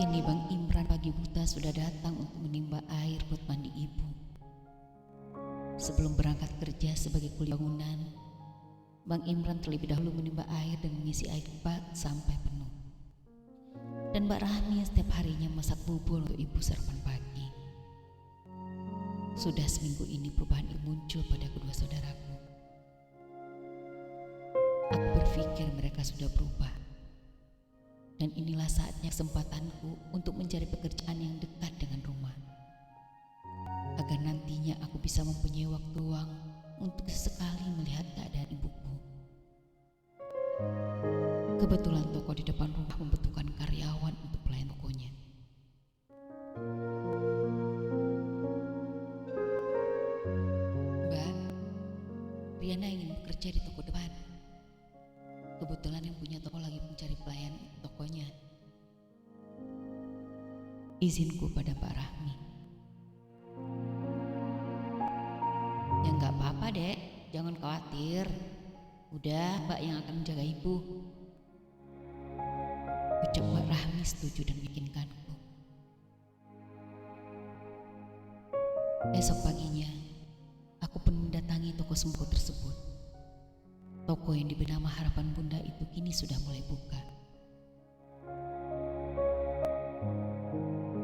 Kini Bang Imran pagi buta sudah datang untuk menimba air buat mandi ibu. Sebelum berangkat kerja sebagai kuli bangunan, Bang Imran terlebih dahulu menimba air dan mengisi air bak sampai penuh. Dan Mbak Rahmi setiap harinya masak bubur untuk ibu sarapan pagi. Sudah seminggu ini perubahan itu muncul pada kedua saudaraku. Aku berpikir mereka sudah berubah. Dan inilah saatnya kesempatanku untuk mencari pekerjaan yang dekat dengan rumah. Agar nantinya aku bisa mempunyai waktu luang untuk sesekali melihat keadaan ibuku. Kebetulan toko di depan rumah membutuhkan karyawan untuk pelayan tokonya. Mbak, Riana ingin bekerja di toko depan. Kebetulan yang punya toko lagi mencari pelayan tokonya. Izinku pada Pak Rahmi. Ya nggak apa-apa dek, jangan khawatir. Udah Mbak yang akan menjaga ibu. Ucap Mbak Rahmi setuju dan meyakinkanku. Esok paginya, aku pun mendatangi toko sembako tersebut. Toko yang diberi nama Harapan Bunda itu kini sudah mulai buka.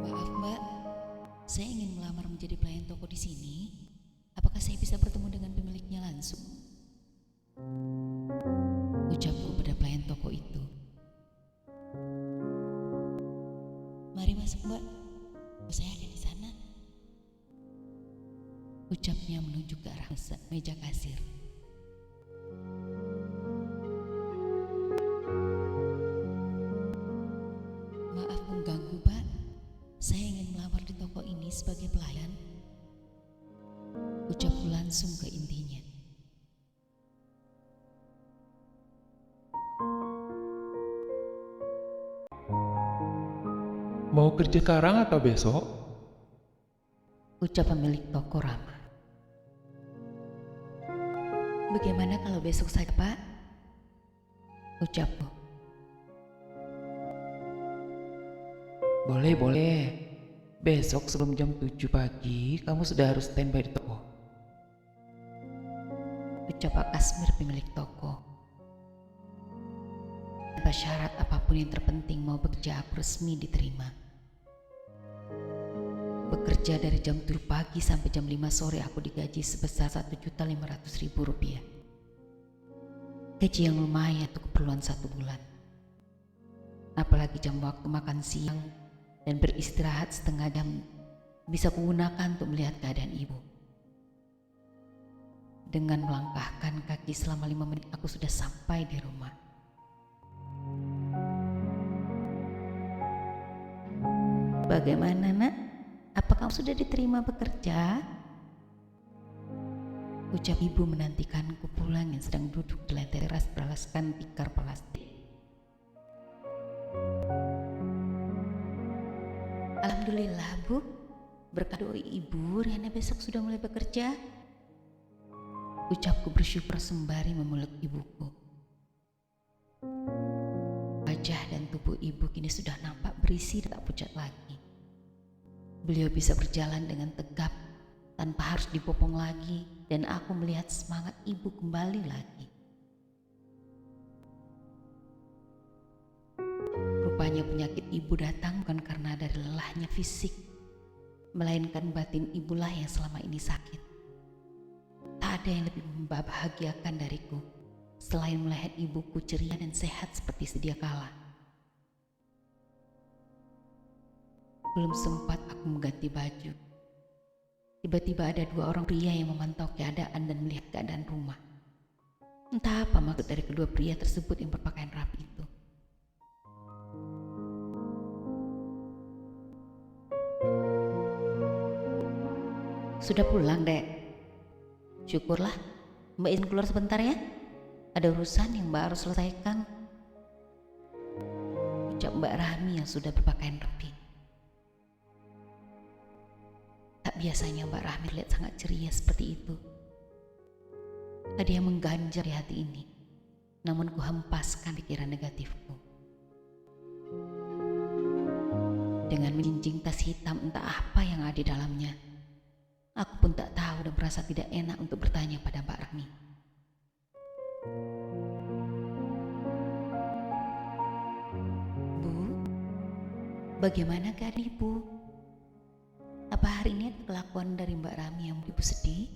Maaf Mbak, saya ingin melamar menjadi pelayan toko di sini. Apakah saya bisa bertemu dengan pemiliknya langsung? Ucapku pada pelayan toko itu. Mari masuk Mbak, saya ada di sana. Ucapnya menunjuk ke arah meja kasir. Maaf mengganggu Pak, saya ingin melamar di toko ini sebagai pelayan. Ucapku langsung ke intinya. Mau kerja sekarang atau besok? Ucap pemilik toko ramah. Bagaimana kalau besok saja Pak? Ucapku. Boleh. Besok sebelum jam 7 pagi, kamu sudah harus standby di toko. Ucap Pak Kasmir pemilik toko. Tanpa syarat apapun yang terpenting mau bekerja aku resmi diterima. Bekerja dari jam 7 pagi sampai jam 5 sore aku digaji sebesar Rp1.500.000. Gaji yang lumayan untuk keperluan 1 bulan. Apalagi jam waktu makan siang dan beristirahat setengah jam bisa kugunakan untuk melihat keadaan ibu. Dengan melangkahkan kaki selama 5 menit aku sudah sampai di rumah. Bagaimana nak? Apa kamu sudah diterima bekerja? Ucap ibu menantikanku pulang yang sedang duduk di lantai teras beralaskan tikar plastik. Alhamdulillah Bu, berkat doa ibu Riana besok sudah mulai bekerja. Ucapku bersyukur sembari memeluk ibuku. Wajah dan tubuh ibu kini sudah nampak berisi dan tak pucat lagi. Beliau bisa berjalan dengan tegap tanpa harus dipopong lagi dan aku melihat semangat ibu kembali lagi. Rupanya penyakit ibu datang bukan karena dari lelahnya fisik, melainkan batin ibulah yang selama ini sakit. Tak ada yang lebih membahagiakan dariku selain melihat ibuku ceria dan sehat seperti sedia kala. Belum sempat aku mengganti baju. Tiba-tiba ada 2 orang pria yang memantau keadaan dan melihat keadaan rumah. Entah apa maksud dari kedua pria tersebut yang berpakaian rapi itu. Sudah pulang dek? Syukurlah, Mbak izin keluar sebentar ya. Ada urusan yang Mbak harus selesaikan. Ucap Mbak Rahmi yang sudah berpakaian rapi. Tak biasanya Mbak Rahmi terlihat sangat ceria seperti itu. Ada yang mengganjal di hati ini, namun ku hempaskan pikiran negatifku. dengan menjinjing tas hitam entah apa yang ada di dalamnya. Aku pun tak tahu dan merasa tidak enak untuk bertanya pada Mbak Rahmi. Bu, bagaimana keadaan Ibu? Apa hari ini ada kelakuan dari Mbak Rahmi yang Ibu sedih?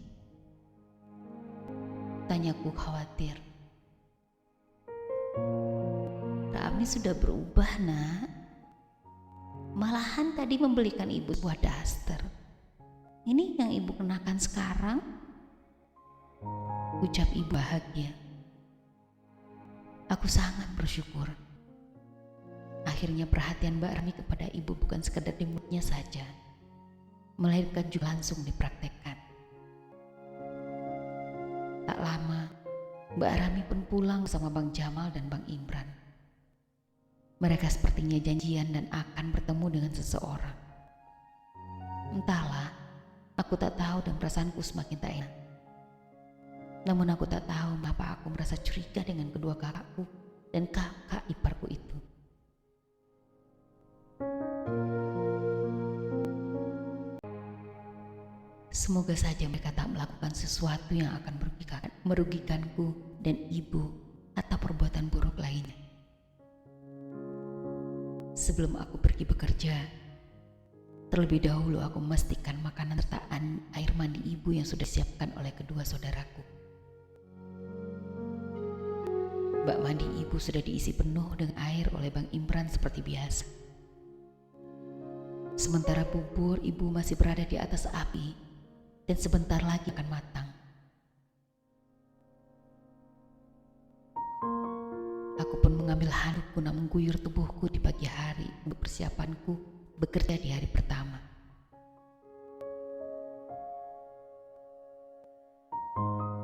Tanyaku khawatir. Rahmi sudah berubah, Nak. Malahan tadi membelikan Ibu sebuah daster. Ini yang Ibu kenakan sekarang? Ucap Ibu bahagia. Aku sangat bersyukur. Akhirnya perhatian Mbak Rahmi kepada Ibu bukan sekedar di mulutnya saja, melainkan juga langsung dipraktekkan. Tak lama, Mbak Rahmi pun pulang bersama Bang Jamal dan Bang Imran. Mereka sepertinya janjian dan akan bertemu dengan seseorang. Entahlah, aku tak tahu dan perasaanku semakin tak enak. Namun aku tak tahu mengapa aku merasa curiga dengan kedua kakakku dan kakak iparku itu. Semoga saja mereka tak melakukan sesuatu yang akan merugikanku dan ibu atau perbuatan buruk lainnya. Sebelum aku pergi bekerja, terlebih dahulu aku memastikan makanan serta air mandi ibu yang sudah disiapkan oleh kedua saudaraku. Bak mandi ibu sudah diisi penuh dengan air oleh Bang Imran seperti biasa. Sementara bubur ibu masih berada di atas api dan sebentar lagi akan matang. Aku pun mengambil handuk guna mengguyur tubuhku di pagi hari untuk persiapanku bekerja di hari pertama.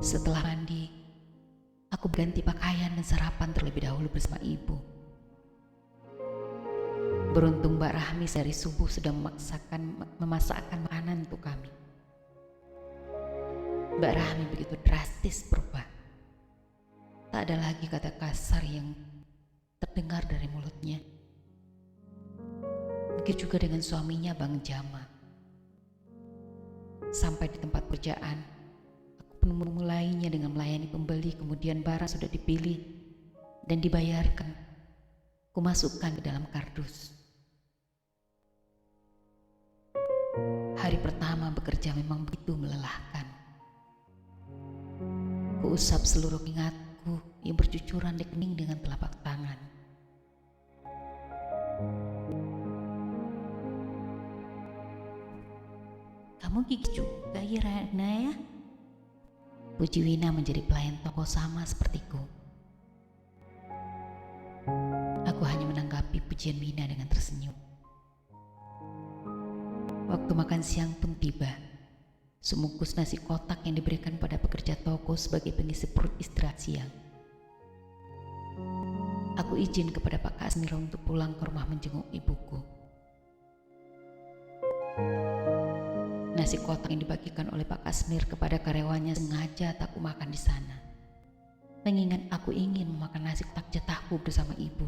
Setelah mandi, aku berganti pakaian dan sarapan terlebih dahulu bersama ibu. Beruntung Mbak Rahmi dari subuh sudah memasakkan makanan untuk kami. Mbak Rahmi begitu drastis berubah. Tak ada lagi kata kasar yang terdengar dari mulutnya. Begitu juga dengan suaminya Bang Jamal. Sampai di tempat kerjaan, aku pun memulainya dengan melayani pembeli, kemudian barang sudah dipilih dan dibayarkan. Kumasukkan ke dalam kardus. Hari pertama bekerja memang begitu melelahkan. Kuusap seluruh keringatku yang bercucuran di kening dengan telapak tangan. Kamu gigih juga ya Rana ya? Puji Wina menjadi pelayan toko sama sepertiku. Aku hanya menanggapi pujian Wina dengan tersenyum. Waktu makan siang pun tiba. Semungkus nasi kotak yang diberikan pada pekerja toko sebagai pengisi perut istirahat siang. Aku izin kepada Pak Kasmir untuk pulang ke rumah menjenguk ibuku. Nasi kotak yang dibagikan oleh Pak Kasmir kepada karyawannya sengaja tak aku makan di sana, mengingat aku ingin memakan nasi kotak jatahku bersama ibu.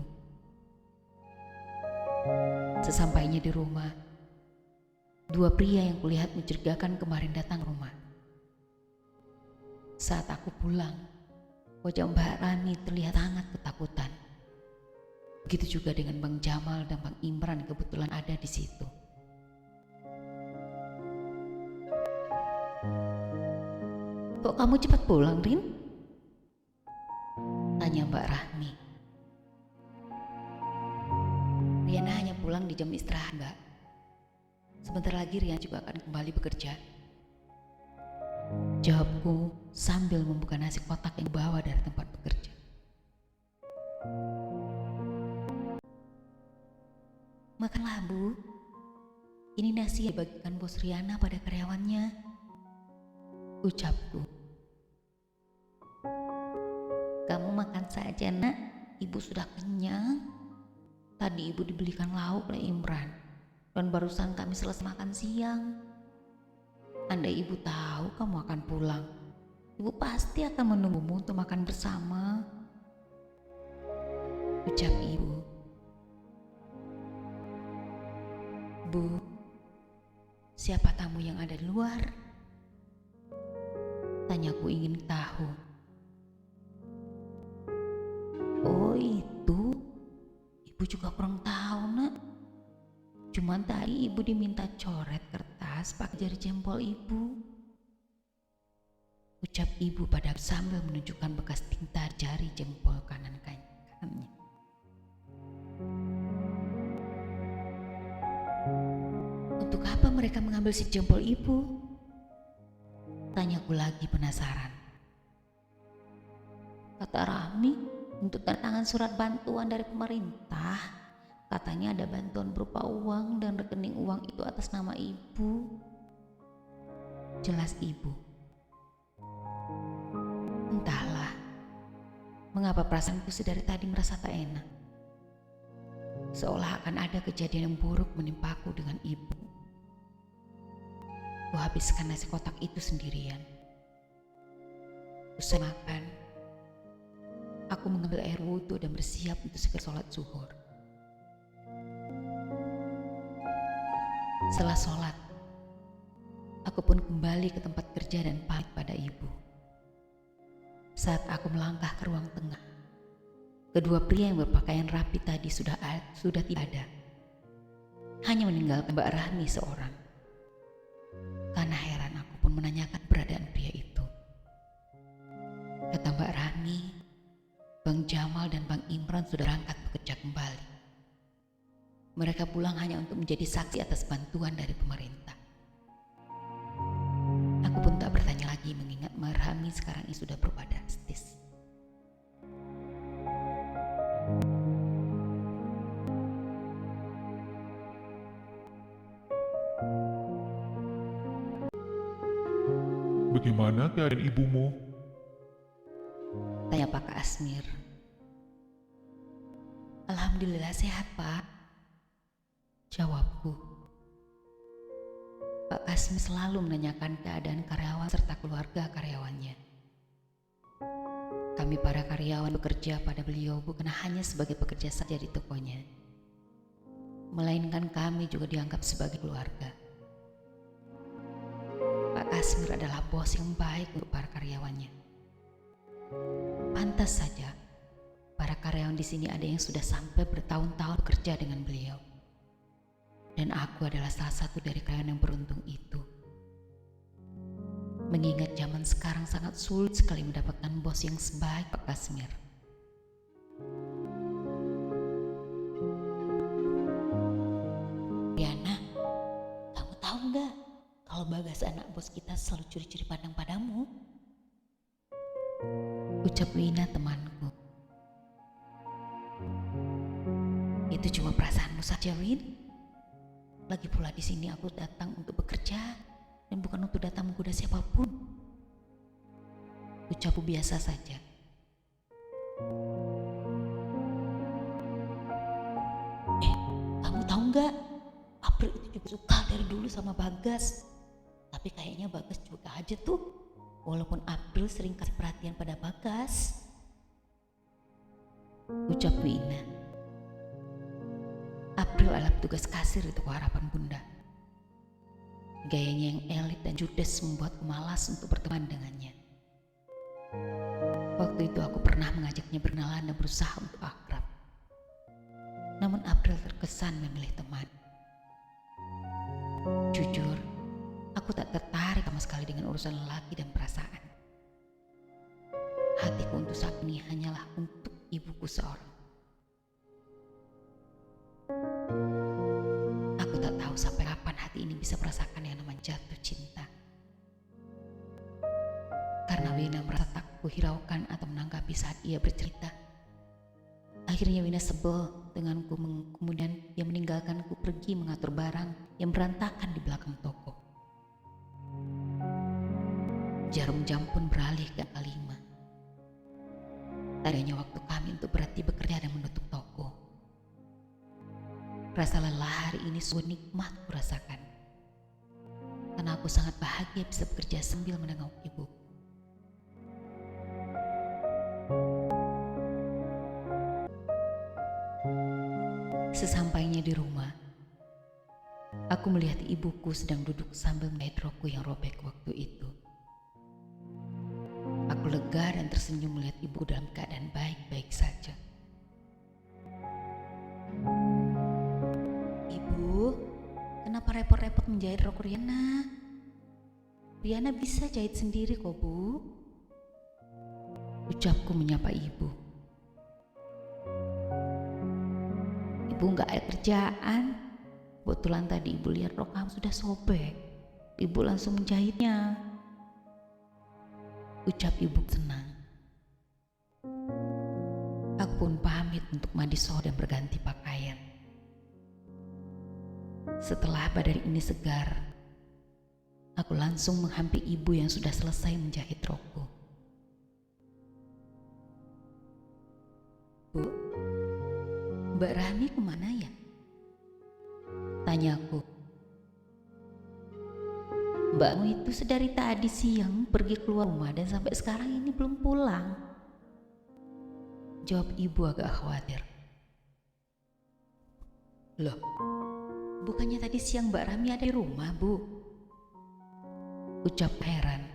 Sesampainya di rumah, dua pria yang kulihat mencurigakan kemarin datang ke rumah. Saat aku pulang, wajah Mbak Rani terlihat sangat ketakutan. Begitu juga dengan Bang Jamal dan Bang Imran kebetulan ada di situ. Kok kamu cepat pulang, Rin? Tanya Mbak Rahmi. Riana hanya pulang di jam istirahat, Mbak. Sebentar lagi Rian juga akan kembali bekerja. Jawabku sambil membuka nasi kotak yang dibawa dari tempat bekerja. Makanlah Bu, ini nasi yang dibagikan bos Riana pada karyawannya, ucapku. Kamu makan saja nak, ibu sudah kenyang. Tadi ibu dibelikan lauk oleh Imran, dan barusan kami selesai makan siang. Andai ibu tahu kamu akan pulang, ibu pasti akan menunggumu untuk makan bersama, ucap ibu. Bu, siapa tamu yang ada di luar? Tanyaku ingin tahu. Oh itu, ibu juga kurang tahu nak. Cuman tadi ibu diminta coret kertas pakai jari jempol ibu. Ucap ibu pada sambil menunjukkan bekas tinta jari jempol kanannya. Untuk apa mereka mengambil si jempol ibu? Tanyaku lagi penasaran. Kata Rahmi, untuk tanda tangan surat bantuan dari pemerintah. Katanya ada bantuan berupa uang dan rekening uang itu atas nama ibu. Jelas ibu. Entahlah, mengapa perasaanku sedari tadi merasa tak enak. Seolah akan ada kejadian yang buruk menimpaku dengan ibu. Kuhabiskan nasi kotak itu sendirian. Usai makan, aku mengambil air wudhu dan bersiap untuk segera sholat zuhur. Setelah sholat, aku pun kembali ke tempat kerja dan pamit pada ibu. Saat aku melangkah ke ruang tengah, kedua pria yang berpakaian rapi tadi sudah tidak ada. Hanya meninggalkan Mbak Rahmi seorang. Karena heran aku pun menanyakan keberadaan pria itu. Kata Mbak Rahmi, Bang Jamal dan Bang Imran sudah berangkat bekerja kembali. Mereka pulang hanya untuk menjadi saksi atas bantuan dari pemerintah. Aku pun tak bertanya lagi mengingat Mbak Rahmi sekarang ini sudah berubah drastis. Bagaimana keadaan ibumu? Tanya Pak Asmir. Alhamdulillah sehat, Pak. Jawabku. Pak Asmir selalu menanyakan keadaan karyawan serta keluarga karyawannya. Kami para karyawan bekerja pada beliau bukan hanya sebagai pekerja saja di tokonya, melainkan kami juga dianggap sebagai keluarga. Pak Asmir adalah bos yang baik untuk para karyawannya. Pantas saja, para karyawan di sini ada yang sudah sampai bertahun-tahun bekerja dengan beliau. Dan aku adalah salah satu dari karyawan yang beruntung itu. Mengingat zaman sekarang sangat sulit sekali mendapatkan bos yang sebaik Pak Asmir. Riana, kamu tahu nggak kalau Bagas anak bos kita selalu curi-curi pandang padamu? Ucap Wina temanku. Itu cuma perasaanmu saja, Win. Lagi pula di sini aku datang untuk bekerja dan bukan untuk datang menggoda siapapun. Ucapku biasa saja. Kamu tahu nggak? April itu juga suka dari dulu sama Bagas. Tapi kayaknya Bagas juga aja tuh. Walaupun April sering kasih perhatian pada Bagas. Ucap Wina. April adalah petugas kasir di toko harapan bunda. Gayanya yang elit dan judes membuatku malas untuk berteman dengannya. Waktu itu aku pernah mengajaknya berkenalan dan berusaha untuk akrab. Namun April terkesan memilih teman. Jujur, aku tak tertarik sama sekali dengan urusan lelaki dan perasaan. Hatiku untuk saat ini hanyalah untuk ibuku seorang. Aku tak tahu sampai kapan hati ini bisa merasakan yang namanya jatuh cinta. Karena Wina merasa tak kuhiraukan atau menanggapi saat ia bercerita. Akhirnya Wina sebel denganku, kemudian ia meninggalkanku pergi mengatur barang yang berantakan di belakang toko. Jarum jam pun beralih ke angka 5. Tadinya waktu kami untuk berhenti bekerja dan menutup toko. Rasa lelah hari ini sungguh nikmat kurasakan. Karena aku sangat bahagia bisa bekerja sambil menengok ibu. Sesampainya di rumah, Aku melihat ibuku sedang duduk sambil menjahit rokku yang robek waktu itu. Aku lega dan tersenyum melihat ibu dalam keadaan baik-baik saja. Ibu, kenapa repot-repot menjahit rok Riana? Riana bisa jahit sendiri kok, Bu. Ucapku menyapa ibu. Ibu gak ada kerjaan. Kebetulan tadi ibu lihat rok kamu sudah sobek. Ibu langsung menjahitnya. Ucap ibu senang. Aku pun pamit untuk mandi soh dan berganti pakaian. Setelah badan ini segar, aku langsung menghampiri ibu yang sudah selesai menjahit rokku. Bu, Mbak Rahmi kemana ya? Tanyaku. Mbakmu itu sedari tadi siang pergi keluar rumah dan sampai sekarang ini belum pulang. Jawab ibu agak khawatir. Loh, bukannya tadi siang Mbak Rahmi ada di rumah, Bu? Ucap heran.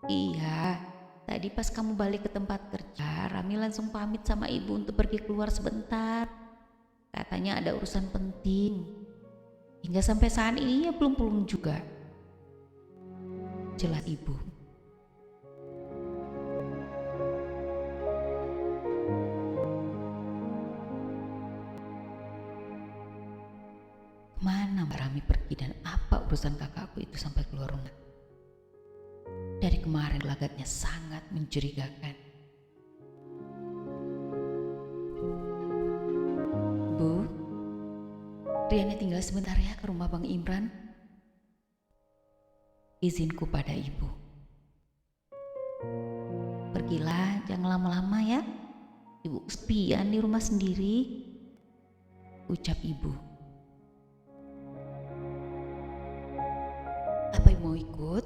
Iya, tadi pas kamu balik ke tempat kerja, Rahmi langsung pamit sama ibu untuk pergi keluar sebentar. Katanya ada urusan penting. Hingga sampai saat ini ya belum pulang juga. Jelas ibu. Kemana Mbak Rahmi pergi dan apa urusan kakakku itu sampai keluar rumah? Dari kemarin lagatnya sangat mencurigakan. Bu, Riana tinggal sebentar ya ke rumah Bang Imran. Izinku pada ibu. Pergilah, jangan lama-lama ya. Ibu kesepian di rumah sendiri. Ucap ibu. Apa ibu mau ikut?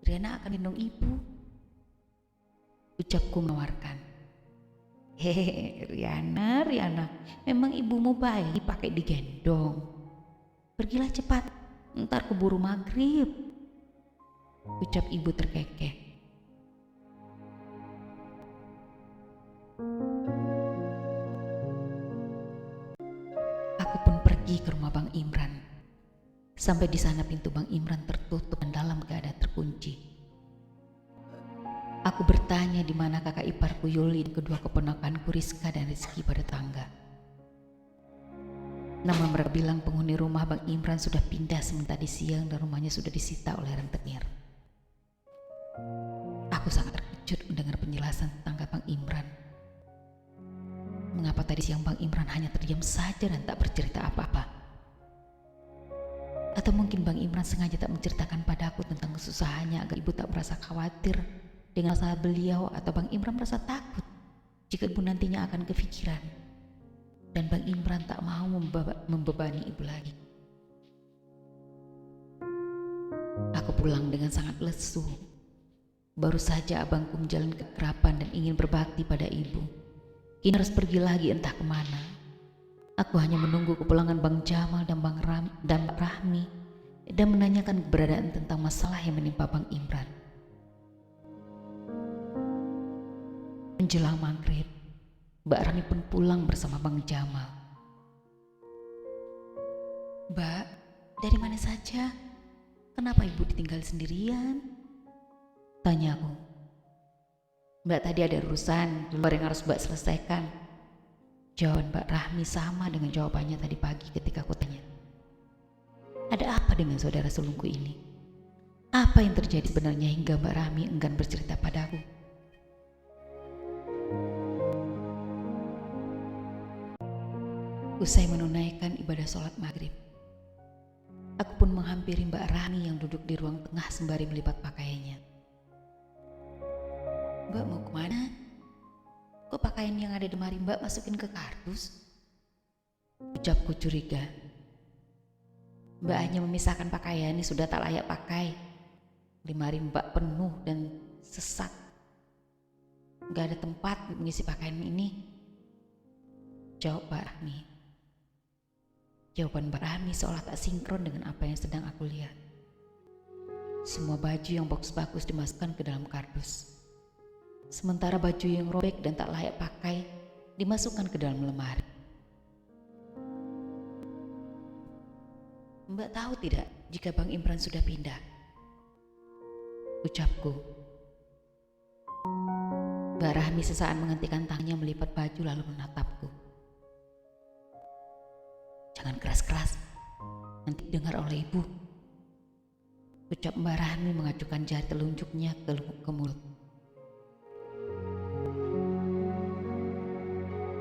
Riana akan gendong ibu. Ucapku menawarkan. Hehehe, Riana, memang ibumu baik pakai digendong. Pergilah cepat, ntar keburu maghrib. Ucap ibu terkekeh. Aku pun pergi ke rumah Bang Imran. Sampai di sana pintu Bang Imran tertutup dan dalam keadaan terkunci. Aku bertanya di mana kakak iparku Yuli dan kedua keponakanku Rizka dan Rizky pada tangga. Namun mereka bilang penghuni rumah Bang Imran sudah pindah sementara di siang dan rumahnya sudah disita oleh rentenir. Aku sangat terkejut mendengar penjelasan tentang Bang Imran. Mengapa tadi siang Bang Imran hanya terdiam saja dan tak bercerita apa-apa? Atau mungkin Bang Imran sengaja tak menceritakan padaku tentang kesusahannya agar ibu tak merasa khawatir dengan masalah beliau, atau Bang Imran merasa takut jika ibu nantinya akan kepikiran dan Bang Imran tak mau membebani ibu lagi. Aku pulang dengan sangat lesu. Baru saja abangku menjalani kekerapan dan ingin berbakti pada ibu. Kini harus pergi lagi entah kemana. Aku hanya menunggu kepulangan Bang Jamal dan Bang Rahmi dan menanyakan keberadaan tentang masalah yang menimpa Bang Imran. Menjelang maghrib, Mbak Rahmi pun pulang bersama Bang Jamal. Mbak, dari mana saja? Kenapa ibu ditinggal sendirian? Tanya aku. Mbak tadi ada urusan di luar yang harus Mbak selesaikan. Jawaban Mbak Rahmi sama dengan jawabannya tadi pagi ketika aku tanya. Ada apa dengan saudara sulungku ini? Apa yang terjadi sebenarnya hingga Mbak Rahmi enggan bercerita padaku? Usai menunaikan ibadah sholat maghrib, aku pun menghampiri Mbak Rahmi yang duduk di ruang tengah sembari melipat pakaiannya. Mbak mau kemana? Kok pakaian yang ada di lemari Mbak masukin ke kardus? Ucapku curiga. Mbak hanya memisahkan pakaian yang sudah tak layak pakai. Lemari Mbak penuh dan sesak. Gak ada tempat mengisi pakaian ini. Jawab Mbak Rahmi. Jawaban Mbak Rahmi seolah tak sinkron dengan apa yang sedang aku lihat. Semua baju yang bagus-bagus dimasukkan ke dalam kardus. Sementara baju yang robek dan tak layak pakai dimasukkan ke dalam lemari. Mbak tahu tidak jika Bang Imran sudah pindah? Ucapku. Mbak Rahmi sesaat menghentikan tangannya melipat baju lalu menatapku. Jangan keras-keras, nanti dengar oleh ibu. Ucap Mbak Rahmi mengacukan jari telunjuknya ke mulut.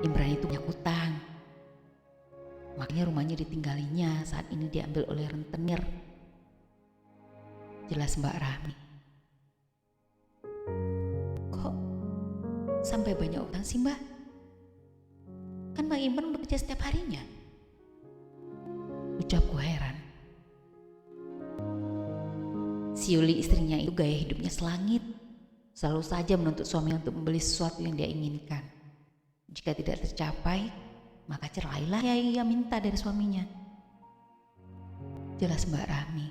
Imran itu punya utang. Makanya rumahnya ditinggalinya saat ini diambil oleh rentenir. Jelas Mbak Rahmi. Kok sampai banyak utang sih Mbak? Kan Bang Imran bekerja setiap harinya. Ucapku heran. Si Yuli istrinya itu gaya hidupnya selangit. Selalu saja menuntut suami untuk membeli sesuatu yang dia inginkan. Jika tidak tercapai, maka cerailah yang ia minta dari suaminya. Jelas Mbak Rahmi.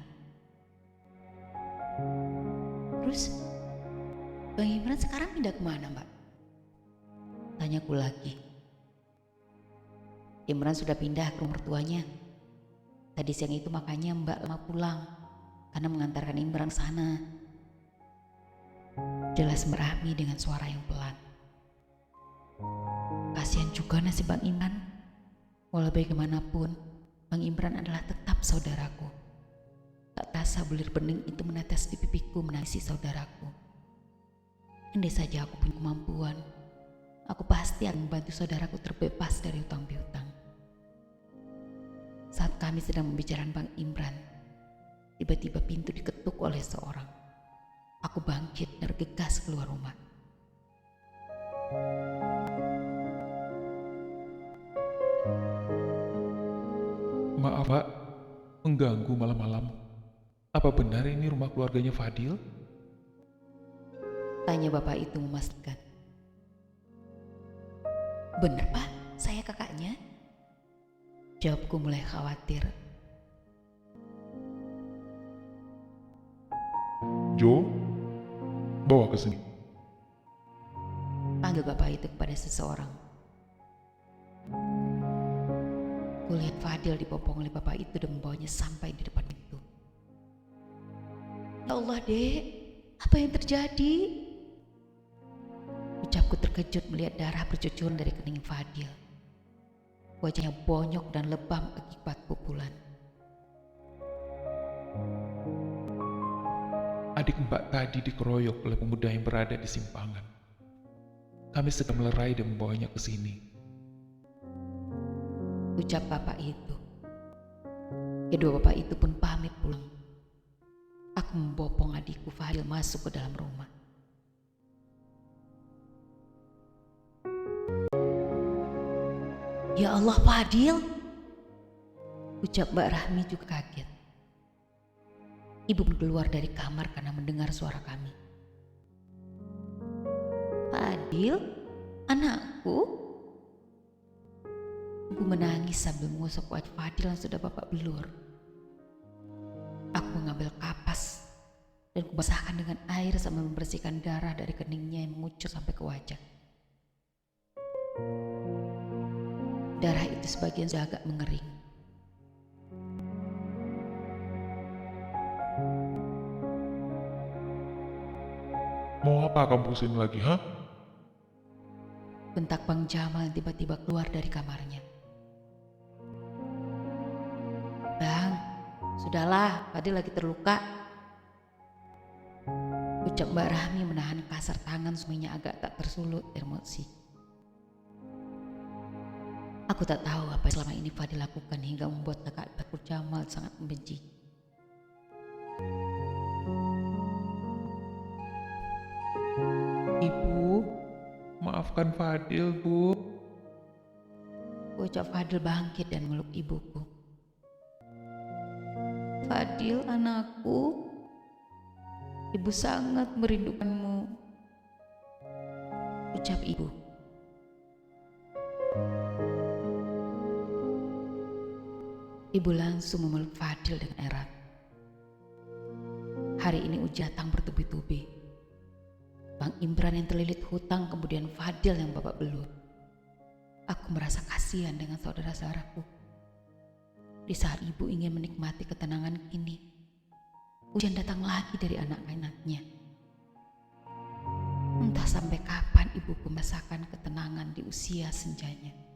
Terus Bang Imran sekarang pindah kemana Mbak? Tanyaku lagi. Imran sudah pindah ke rumah mertuanya. Tadi siang itu makanya Mbak lama pulang karena mengantarkan Imran ke sana. Jelas Mbak Rahmi dengan suara yang pelan. Kasihan juga nasib Bang Imran. Walau bagaimanapun, Bang Imran adalah tetap saudaraku. Tak terasa bulir bening itu menetes di pipiku menangisi saudaraku. Andai saja aku punya kemampuan, aku pasti akan membantu saudaraku terbebas dari hutang piutang. Saat kami sedang membicarakan Bang Imran, tiba-tiba pintu diketuk oleh seorang. Aku bangkit dan bergegas keluar rumah. Maaf Mbak, mengganggu malam-malam. Apa benar ini rumah keluarganya Fadil? Tanya bapak itu memastikan. Benar Pak, saya kakaknya. Jawabku mulai khawatir. Jo, bawa ke sini. Panggil bapak itu kepada seseorang. Kulihat Fadil dipopong oleh bapak itu dan membawanya sampai di depan pintu. Ya Allah dek, apa yang terjadi? Ucapku terkejut melihat darah bercucuran dari kening Fadil. Wajahnya bonyok dan lebam akibat pukulan. Adik Mbak tadi dikeroyok oleh pemuda yang berada di simpangan. Kami sedang melerai dan membawanya ke sini. Ucap bapak itu. Kedua bapak itu pun pamit pulang. Aku membopong adikku Fadil masuk ke dalam rumah. Ya Allah Fadil, ucap Mbak Rahmi juga kaget. Ibu pun keluar dari kamar karena mendengar suara kami. Fadil, anakku? Ibu menangis sambil mengusap wajah Fadil yang sudah babak belur. Aku mengambil kapas dan kubasahkan dengan air sambil membersihkan darah dari keningnya yang mengucur sampai ke wajah. Darah itu sebagian sudah agak mengering. Mau apa kamu kesini lagi, ha? Bentak Bang Jamal yang tiba-tiba keluar dari kamarnya. Bang, sudahlah, Fadil lagi terluka. Ucap Mbak Rahmi menahan kasar tangan suaminya agak tak tersulut emosi. Aku tak tahu apa yang selama ini Fadil lakukan hingga membuat kakak Bakul Jamal sangat membenci. Ibu, maafkan Fadil, Bu. Ucap Fadil bangkit dan meluk ibuku. Fadil anakku, ibu sangat merindukanmu. Ucap ibu. Ibu langsung memeluk Fadil dengan erat. Hari ini Ujatang bertubi-tubi. Bang Imran yang terlilit hutang, kemudian Fadil yang babak belur. Aku merasa kasihan dengan saudara-saudaraku. Di saat ibu ingin menikmati ketenangan kini, hujan datang lagi dari anak-anaknya. Entah sampai kapan ibuku merasakan ketenangan di usia senjanya.